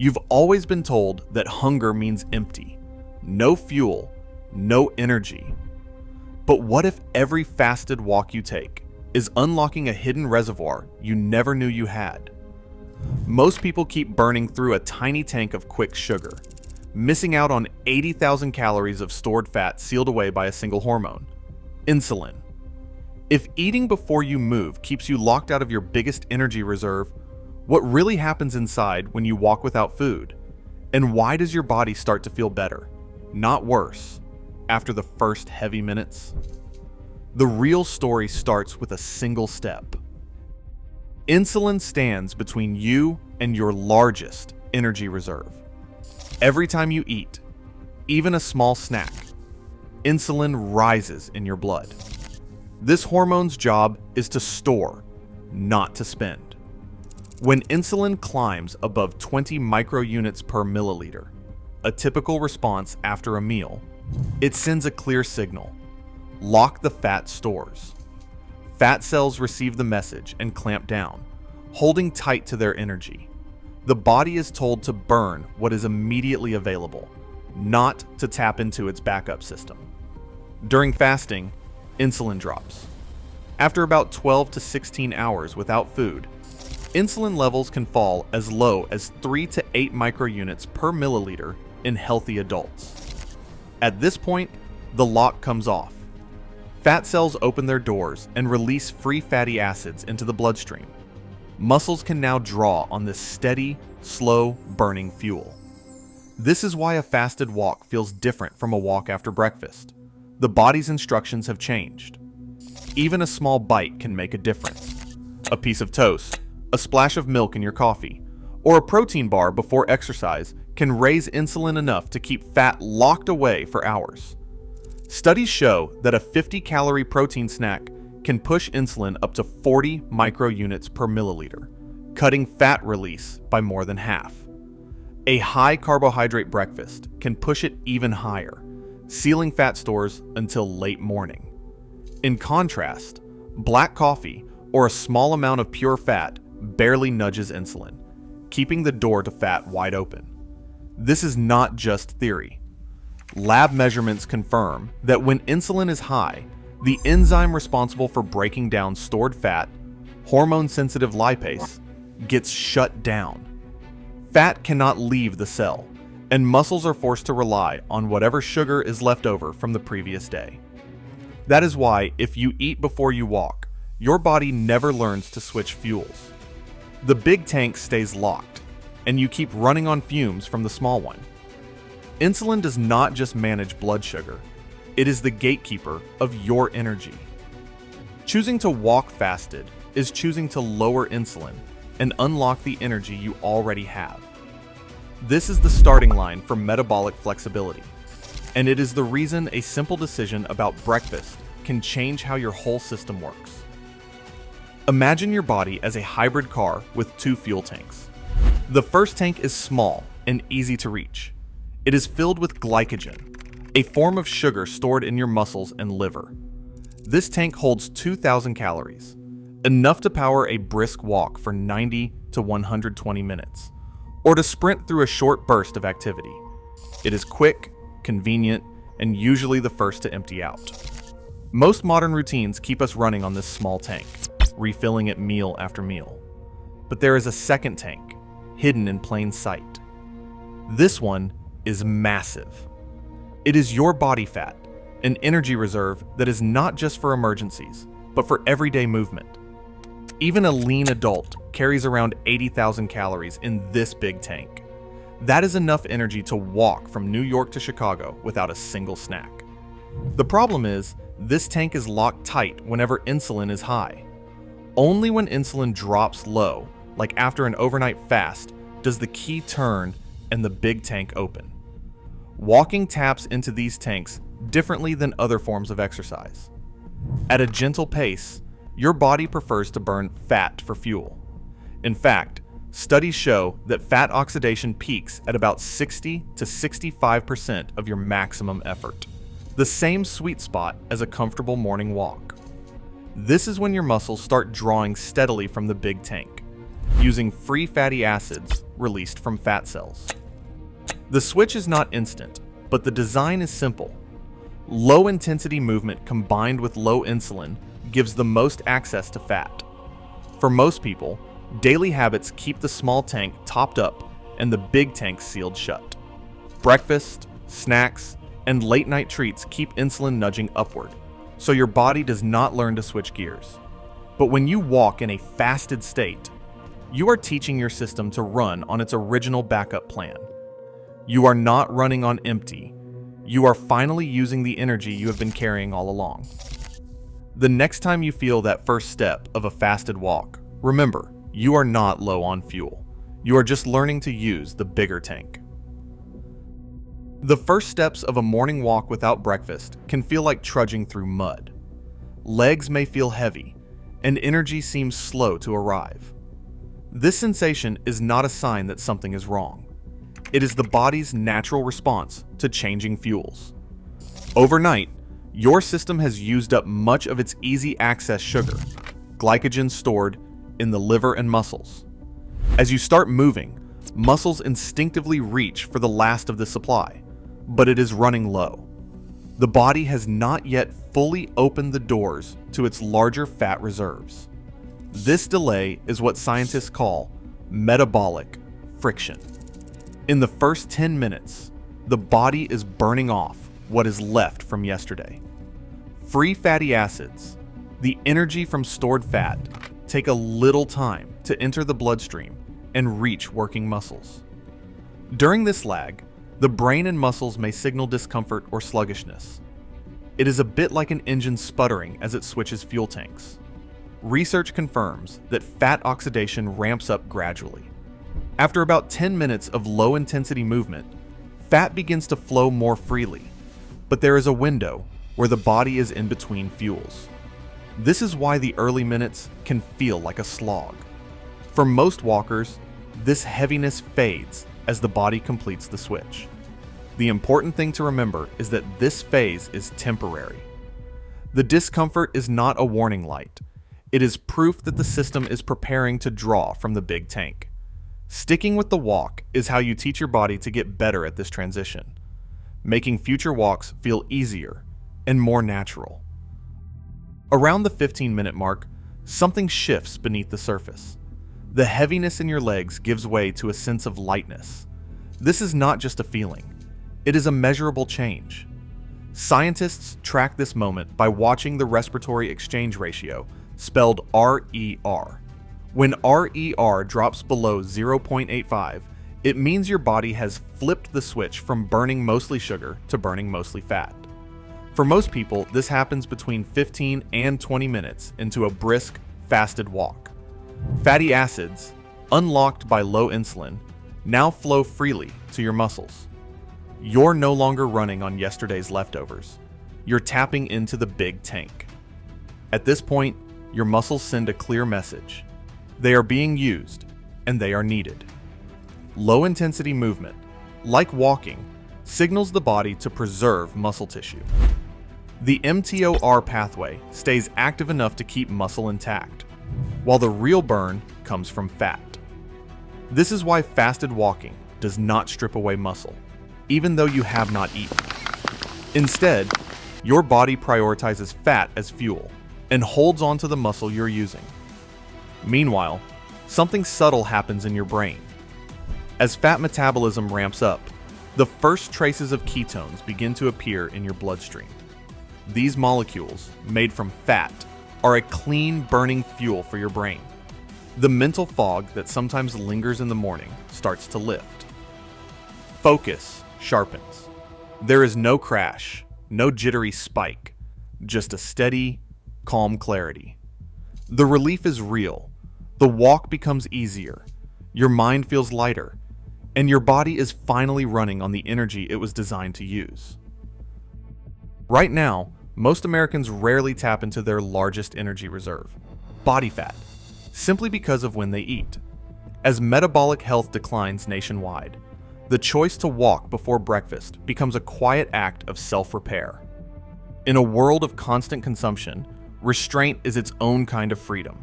You've always been told that hunger means empty, no fuel, no energy. But what if every fasted walk you take is unlocking a hidden reservoir you never knew you had? Most people keep burning through a tiny tank of quick sugar, missing out on 80,000 calories of stored fat sealed away by a single hormone, insulin. If eating before you move keeps you locked out of your biggest energy reserve, what really happens inside when you walk without food? And why does your body start to feel better, not worse, after the first heavy minutes? The real story starts with a single step. Insulin stands between you and your largest energy reserve. Every time you eat, even a small snack, insulin rises in your blood. This hormone's job is to store, not to spend. When insulin climbs above 20 microunits per milliliter, a typical response after a meal, it sends a clear signal: lock the fat stores. Fat cells receive the message and clamp down, holding tight to their energy. The body is told to burn what is immediately available, not to tap into its backup system. During fasting, insulin drops. After about 12 to 16 hours without food, insulin levels can fall as low as 3 to 8 microunits per milliliter in healthy adults. At this point, the lock comes off. Fat cells open their doors and release free fatty acids into the bloodstream. Muscles can now draw on this steady, slow burning fuel. This is why a fasted walk feels different from a walk after breakfast. The body's instructions have changed. Even a small bite can make a difference. A piece of toast, a splash of milk in your coffee, or a protein bar before exercise can raise insulin enough to keep fat locked away for hours. Studies show that a 50-calorie protein snack can push insulin up to 40 microunits per milliliter, cutting fat release by more than half. A high carbohydrate breakfast can push it even higher, sealing fat stores until late morning. In contrast, black coffee or a small amount of pure fat barely nudges insulin, keeping the door to fat wide open. This is not just theory. Lab measurements confirm that when insulin is high, the enzyme responsible for breaking down stored fat, hormone-sensitive lipase, gets shut down. Fat cannot leave the cell, and muscles are forced to rely on whatever sugar is left over from the previous day. That is why, if you eat before you walk, your body never learns to switch fuels. The big tank stays locked, and you keep running on fumes from the small one. Insulin does not just manage blood sugar, it is the gatekeeper of your energy. Choosing to walk fasted is choosing to lower insulin and unlock the energy you already have. This is the starting line for metabolic flexibility, and it is the reason a simple decision about breakfast can change how your whole system works. Imagine your body as a hybrid car with 2 fuel tanks. The first tank is small and easy to reach. It is filled with glycogen, a form of sugar stored in your muscles and liver. This tank holds 2,000 calories, enough to power a brisk walk for 90 to 120 minutes, or to sprint through a short burst of activity. It is quick, convenient, and usually the first to empty out. Most modern routines keep us running on this small tank, refilling it meal after meal. But there is a second tank, hidden in plain sight. This one is massive. It is your body fat, an energy reserve that is not just for emergencies, but for everyday movement. Even a lean adult carries around 80,000 calories in this big tank. That is enough energy to walk from New York to Chicago without a single snack. The problem is, this tank is locked tight whenever insulin is high. Only when insulin drops low, like after an overnight fast, does the key turn and the big tank open. Walking taps into these tanks differently than other forms of exercise. At a gentle pace, your body prefers to burn fat for fuel. In fact, studies show that fat oxidation peaks at about 60 to 65% of your maximum effort, the same sweet spot as a comfortable morning walk. This is when your muscles start drawing steadily from the big tank. using free fatty acids released from fat cells. The switch is not instant, but the design is simple. Low-intensity movement combined with low insulin gives the most access to fat. For most people, daily habits keep the small tank topped up and the big tank sealed shut. Breakfast, snacks, and late-night treats keep insulin nudging upward, so your body does not learn to switch gears. But when you walk in a fasted state, you are teaching your system to run on its original backup plan. You are not running on empty. You are finally using the energy you have been carrying all along. The next time you feel that first step of a fasted walk, remember, you are not low on fuel. You are just learning to use the bigger tank. The first steps of a morning walk without breakfast can feel like trudging through mud. Legs may feel heavy, and energy seems slow to arrive. This sensation is not a sign that something is wrong. It is the body's natural response to changing fuels. Overnight, your system has used up much of its easy access sugar, glycogen stored in the liver and muscles. As you start moving, muscles instinctively reach for the last of the supply, but it is running low. The body has not yet fully opened the doors to its larger fat reserves. This delay is what scientists call metabolic friction. In the first 10 minutes, the body is burning off what is left from yesterday. Free fatty acids, the energy from stored fat, take a little time to enter the bloodstream and reach working muscles. During this lag, the brain and muscles may signal discomfort or sluggishness. It is a bit like an engine sputtering as it switches fuel tanks. Research confirms that fat oxidation ramps up gradually. After about 10 minutes of low-intensity movement, fat begins to flow more freely, but there is a window where the body is in between fuels. This is why the early minutes can feel like a slog. For most walkers, this heaviness fades as the body completes the switch. The important thing to remember is that this phase is temporary. The discomfort is not a warning light. It is proof that the system is preparing to draw from the big tank. Sticking with the walk is how you teach your body to get better at this transition, making future walks feel easier and more natural. Around the 15-minute mark, something shifts beneath the surface. The heaviness in your legs gives way to a sense of lightness. This is not just a feeling. It is a measurable change. Scientists track this moment by watching the respiratory exchange ratio, spelled RER. When RER drops below 0.85, it means your body has flipped the switch from burning mostly sugar to burning mostly fat. For most people, this happens between 15 and 20 minutes into a brisk, fasted walk. Fatty acids, unlocked by low insulin, now flow freely to your muscles. You're no longer running on yesterday's leftovers. You're tapping into the big tank. At this point, your muscles send a clear message. They are being used, and they are needed. Low-intensity movement, like walking, signals the body to preserve muscle tissue. The mTOR pathway stays active enough to keep muscle intact, while the real burn comes from fat. This is why fasted walking does not strip away muscle, even though you have not eaten. Instead, your body prioritizes fat as fuel and holds onto the muscle you're using. Meanwhile, something subtle happens in your brain. As fat metabolism ramps up, the first traces of ketones begin to appear in your bloodstream. These molecules, made from fat, are a clean burning fuel for your brain. The mental fog that sometimes lingers in the morning starts to lift. Focus sharpens. There is no crash, no jittery spike, just a steady, calm clarity. The relief is real. The walk becomes easier. Your mind feels lighter, and your body is finally running on the energy it was designed to use. Right now, most Americans rarely tap into their largest energy reserve, body fat, simply because of when they eat. As metabolic health declines nationwide, the choice to walk before breakfast becomes a quiet act of self-repair. In a world of constant consumption, restraint is its own kind of freedom.